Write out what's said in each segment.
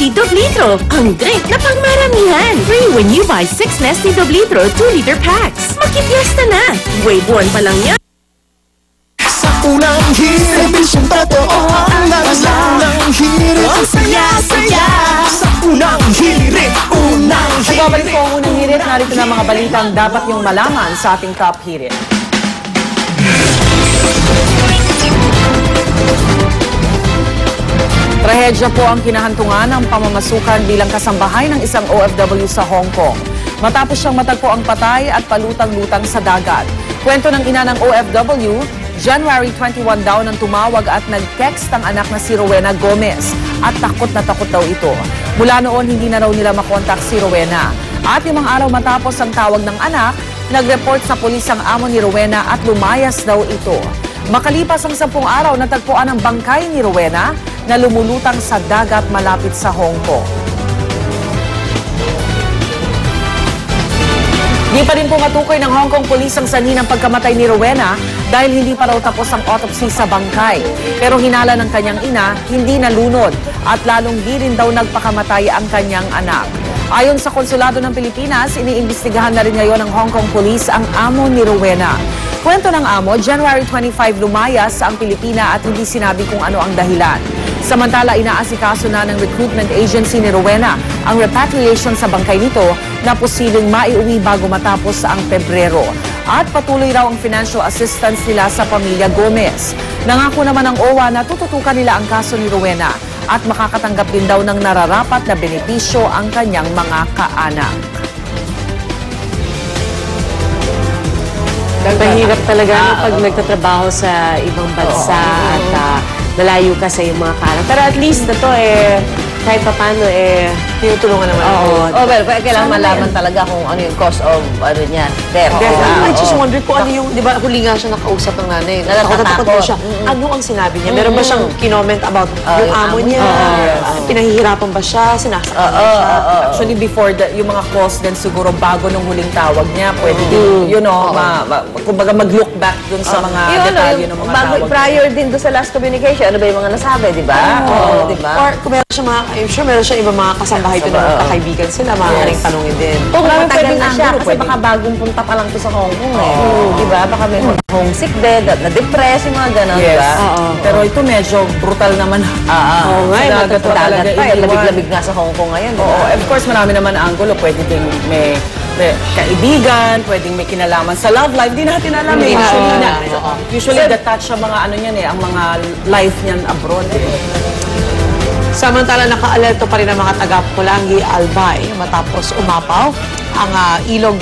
Nesty Doblitro, ang drink na pangmaramihan. Free when you buy 6 Nesty Doblitro 2-liter packs. Makipiesta na. Wave 1 pa lang yan. Sa unang hirit, serbisyong totoo ang unang hirit. Ang saya-saya. Sa unang hirit, unang hirit. Nagbabalik po ang unang hirit. Narito na mga balitang dapat yung malaman sa ating top hirit. Trahedya po ang kinahantungan ng pamamasukan bilang kasambahay ng isang OFW sa Hong Kong. Matapos siyang matagpo ang patay at palutang-lutang sa dagat. Kwento ng ina ng OFW, January 21 daw nang tumawag at nag-text ang anak na si Rowena Gomez at takot na takot daw ito. Mula noon, hindi na raw nila makontak si Rowena. At 5 araw matapos ang tawag ng anak, nag-report sa pulis ang amo ni Rowena at lumayas daw ito. Makalipas ang 10 araw, natagpuan ang bangkay ni Rowena na lumulutang sa dagat malapit sa Hong Kong. Di pa rin po matukoy ng Hong Kong Police ang sanhi ng pagkamatay ni Rowena dahil hindi pa raw tapos ang autopsy sa bangkay. Pero hinala ng kanyang ina, hindi nalunod at lalong di rin daw nagpakamatay ang kanyang anak. Ayon sa Konsulado ng Pilipinas, iniimbestigahan na rin ngayon ng Hong Kong Police ang amo ni Rowena. Kwento ng amo, January 25 lumayas ang Pilipina at hindi sinabi kung ano ang dahilan. Samantala, inaasikaso na ng recruitment agency ni Rowena ang repatriation sa bangkay nito na posibleng maiuwi bago matapos ang Pebrero. At patuloy raw ang financial assistance nila sa pamilya Gomez. Nangako naman ng OWA na tututukan nila ang kaso ni Rowena at makakatanggap din daw ng nararapat na benepisyo ang kanyang mga kaanak. Mahirap talaga pag nagtatrabaho sa ibang bansa at malayo ka sa iyong mga kaanak. Pero at least ito kahit pa paano Tinutulungan naman. Oh, well, kailangan malaman talaga kung ano yung cause of ano niya, death. I just wonder kung ano yung, di ba, huli nga siya nakausap ng nanay. Natatakot mo siya. Ano ang sinabi niya? Meron ba siyang kinoment about yung amo niya? Pinahihirapan ba siya? Sinasaktan ba siya? Actually, before yung mga calls din siguro bago nung huling tawag niya, pwede din, kumbaga mag-look back dun sa mga detalye ng mga tawag. Prior din doon sa last communication, ano ba yung mga nasabi, di ba? Di ba? Or kung meron siya I'm sure meron siya ibang mga kasambahay ito na magkakaibigan sila, maaaring tanongin din. Marami pwedeng na siya kasi baka bagong punta pa lang to sa Hong Kong Di ba? Baka may homesick din, na-depress, yung mga gano'n, di ba? Pero ito medyo brutal naman. Oo nga, dagat pa, labig-labig nga sa Hong Kong ngayon, di ba? Of course, marami naman angulo. Pwede din may kaibigan, pwedeng may kinalaman sa love life. Di natin alam usually detach sa mga ano niyan ang mga life niyan abroad Samantala, naka-alerto pa rin ang mga taga-Pulangi, Albay matapos umapaw ang ilog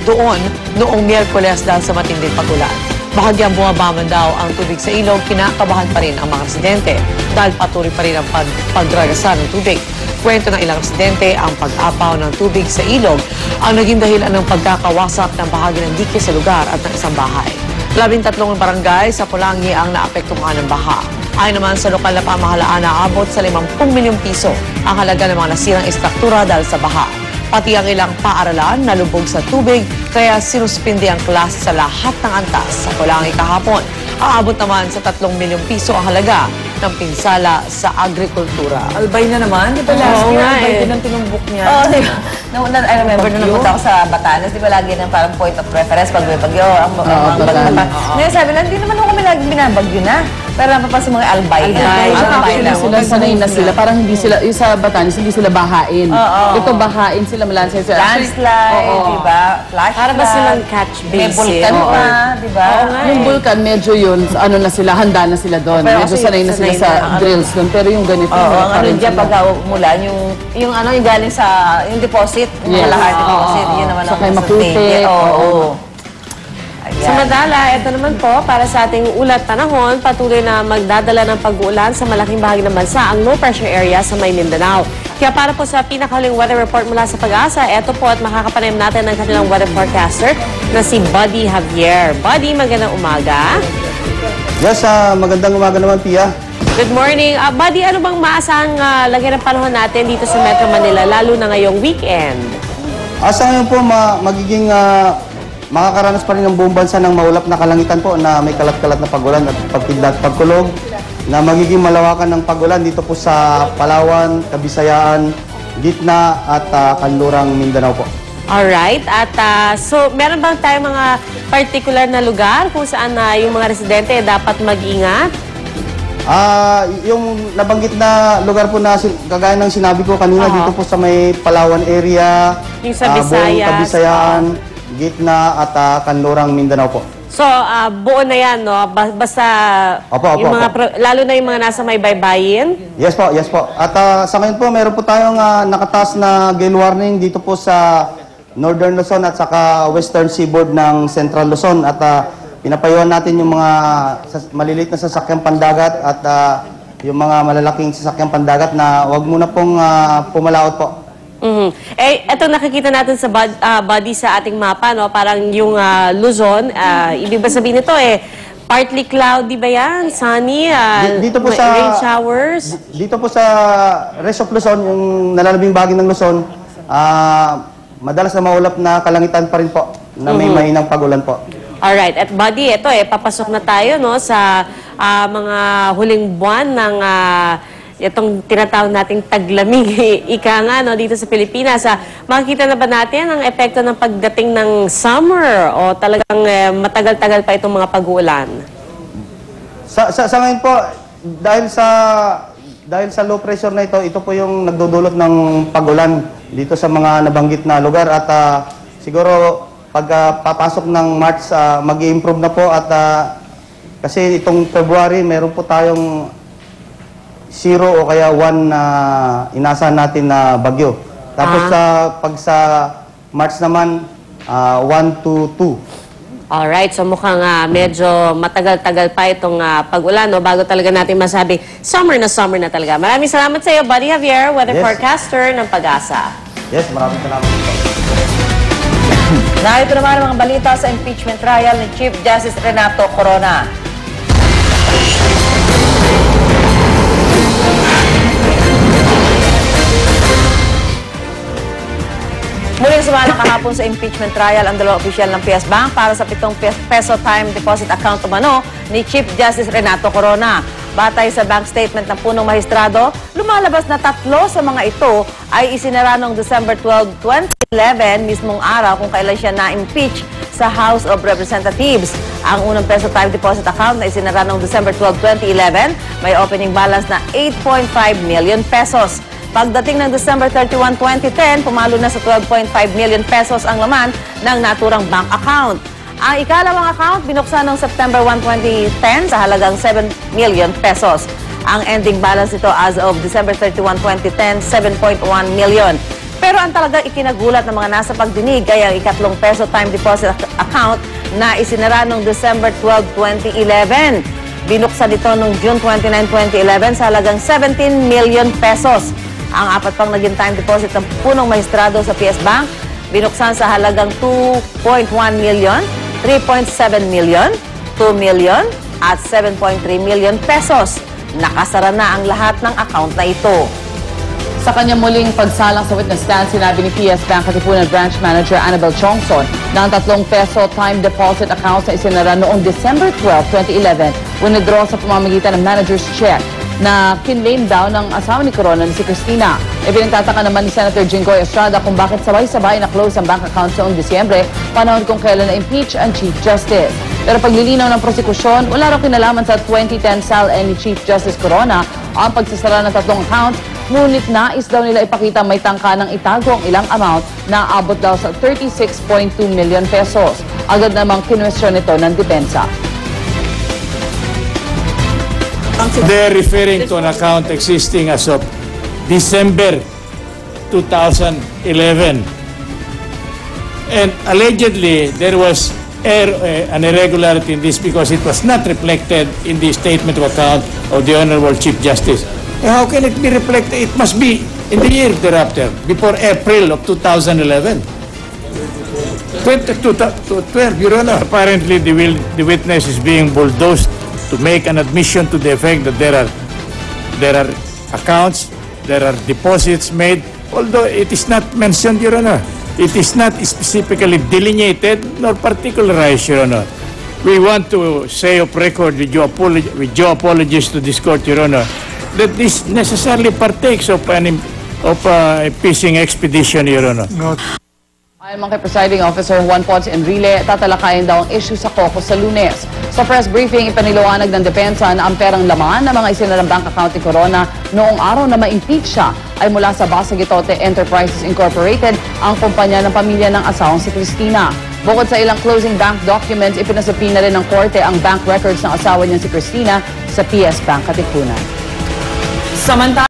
doon noong Miyerkules dahil sa matinding pag-ulan. Bahagyang bumabaman daw ang tubig sa ilog, kinakabahan pa rin ang mga residente dahil patuloy pa rin ang pagdragasa ng tubig. Kwento ng ilang residente, ang pag-apaw ng tubig sa ilog ang naging dahilan ng pagkakawasak ng bahagi ng dike sa lugar at ng isang bahay. 13 barangay sa Pulangi ang naapektuhan ng baha. Ayon naman sa lokal na pamahalaan, naabot sa 50 milyong piso ang halaga ng mga nasirang istruktura dahil sa baha. Pati ang ilang paaralan nalubog sa tubig, kaya sinuspindi ang klase sa lahat ng antas sa Pulangi kahapon. Aabot naman sa 3 milyong piso ang halaga ng pinsala sa agrikultura. Albay na naman, di ba last year? Albay din ang tinumbok niya. Di ba? I remember nung napunta ako sa Batanes, di ba lagi ng parang point of reference pag may bagyo, ang bagyo pa. Ngayon sabi lang, hindi naman ako kami lagi binabagyo na. Pero napapansin mga albay na. Actually, sila sanay na sila. Parang hindi sila, yung sa Batanes, hindi sila bahain. Ito bahain sila, malansay sila. Landslide, di ba? Flash Para ba silang catch basin? May vulkan pa, di ba? Yung vulkan, medyo yun, ano na sila, handa na sila doon. Medyo sanay na sila sa drills doon. Pero yung ganito, ang ano dyan, pag umulan, yung galing sa, yung deposit, yung kalahar deposit, yun naman ang Sakay Maputi. Samantala, ito naman po, para sa ating ulat panahon, patuloy na magdadala ng pag-uulan sa malaking bahagi ng bansa ang low pressure area sa May Mindanao. Kaya para po sa pinakahuling weather report mula sa Pag-asa, ito po at makakapanayam natin ng kanilang weather forecaster na si Buddy Javier. Buddy, magandang umaga. Yes, magandang umaga naman, Pia. Good morning. Buddy, ano bang maasang lagay ng panahon natin dito sa Metro Manila, lalo na ngayong weekend? Asa ngayon po, magiging makakaranas pa rin ng buong bansa ng maulap na kalangitan po na may kalat-kalat na pagulan at pagkidlat, pagkulog. na magiging malawakan ng pag-ulan dito po sa Palawan, Kabisayaan, Gitna at Kanlurang Mindanao po. Alright. At so, meron bang tayo mga particular na lugar kung saan yung mga residente dapat mag-ingat? Yung nabanggit na lugar po na kagaya ng sinabi ko kanina, dito po sa may Palawan area, Yung sa buong Visayas. Kabisayaan, Gitna at Kanlurang Mindanao po. So, buo na yan, no? Basta, Opo, yung mga lalo na yung mga nasa may baybayin? Yes po, yes po. At sa ngayon po, meron po tayong nakataas na gale warning dito po sa Northern Luzon at saka Western Seaboard ng Central Luzon. At pinapayuhan natin yung mga maliliit na sasakyang pandagat at yung mga malalaking sasakyang pandagat na huwag muna pong pumalaot po. Eh, ito nakikita natin sa body sa ating mapa, no? Parang yung Luzon, ibig ba sabihin nito partly cloudy ba yan? Sunny? Dito po rain showers? Dito po sa rest of Luzon, yung nalalabing bahagi ng Luzon, madalas na maulap na kalangitan pa rin po, na may mahinang pag-ulan po. Alright. At buddy, ito papasok na tayo, no, sa mga huling buwan ng itong tinatawag nating taglamig, ika nga, no, dito sa Pilipinas. Makikita na ba natin ang epekto ng pagdating ng summer o talagang matagal-tagal pa itong mga pag-uulan? Sa ngayon po, dahil sa low pressure na ito po yung nagdudulot ng pag-ulan dito sa mga nabanggit na lugar. At siguro pag papasok ng March, mag-i-improve na po. At kasi itong February, meron po tayong 0 o kaya 1 na inasahan natin na bagyo. Tapos pag sa March naman, 1 to 2. Alright, so mukhang medyo matagal-tagal pa itong pag-ulan, no, bago talaga natin masabi summer na talaga. Maraming salamat sa iyo, Buddy Javier, weather forecaster ng Pag-asa. Yes, maraming salamat po. Narito naman ang mga balita sa impeachment trial ni Chief Justice Renato Corona. Muling sumala kahapon sa impeachment trial ang dalawang opisyal ng PS Bank para sa 7 peso time deposit account umano ni Chief Justice Renato Corona. Batay sa bank statement ng punong mahistrado, lumalabas na 3 sa mga ito ay isinara noong December 12, 2011, mismong araw kung kailan siya na-impeach sa House of Representatives. Ang unang peso time deposit account na isinara noong December 12, 2011, may opening balance na 8.5 million pesos. Pagdating ng December 31, 2010, pumalo na sa 12.5 million pesos ang laman ng naturang bank account. Ang ikalawang account, binuksan noong September 1, 2010 sa halagang 7 million pesos. Ang ending balance nito as of December 31, 2010, 7.1 million. Pero ang talagang ikinagulat ng mga nasa pagdinig ay ang ikatlong peso time deposit account na isinara noong December 12, 2011. Binuksan ito noong June 29, 2011 sa halagang 17 million pesos. Ang apat pang naging time deposit ng punong mahistrado sa PS Bank, binuksan sa halagang 2.1 million, 3.7 million, 2 million, at 7.3 million pesos. Nakasara na ang lahat ng account na ito. Sa kanyang muling pagsalang sa witness stand, sinabi ni PS Bank Katipunan Branch Manager Annabel Chongson na ang 3 peso time deposit accounts na isinara noong December 12, 2011 withdraw sa pamamagitan ng manager's check na kinlaim daw ng asawa ni Corona na si Cristina. Pinagtataka naman ni Senator Jinggoy Estrada kung bakit sabay-sabay na close ang bank account noong Disyembre, panahon kung kailan na-impeach ang Chief Justice. Pero paglilinaw ng prosekusyon, wala raw kinalaman sa 2010 SAL-N ni Chief Justice Corona ang pagsasara ng 3 accounts, ngunit nais daw nila ipakita may tangka ng itago ang ilang amount na abot daw sa 36.2 million pesos. Agad namang kinwestiyon ito ng depensa. They're referring to an account existing as of December 2011. And allegedly, there was an irregularity in this because it was not reflected in the statement of account of the Honorable Chief Justice. How can it be reflected? It must be in the year thereafter, before April of 2011. 2012, Your Honor. Apparently, the witness is being bulldozed to make an admission to the effect that there are accounts, there are deposits made, although it is not mentioned, Your Honor. It is not specifically delineated nor particularized, Your Honor. we want to say of record with your apologies to this court, Your Honor, that this necessarily partakes of a fishing expedition, Your Honor. Ayon kay Presiding Officer Juan Ponce Enrile, tatalakayin daw ang issue sa caucus sa Lunes. Sa press briefing, ipaniluwanag ng depensa na ang perang laman ng mga isinalang bank account ni Corona noong araw na ma-impeach siya ay mula sa Basagitote Enterprises Incorporated, ang kumpanya ng pamilya ng asawang si Cristina. Bukod sa ilang closing bank documents, ipinasapina rin ng korte ang bank records ng asawa niya si Cristina sa PS Bank Katipunan. Samantala,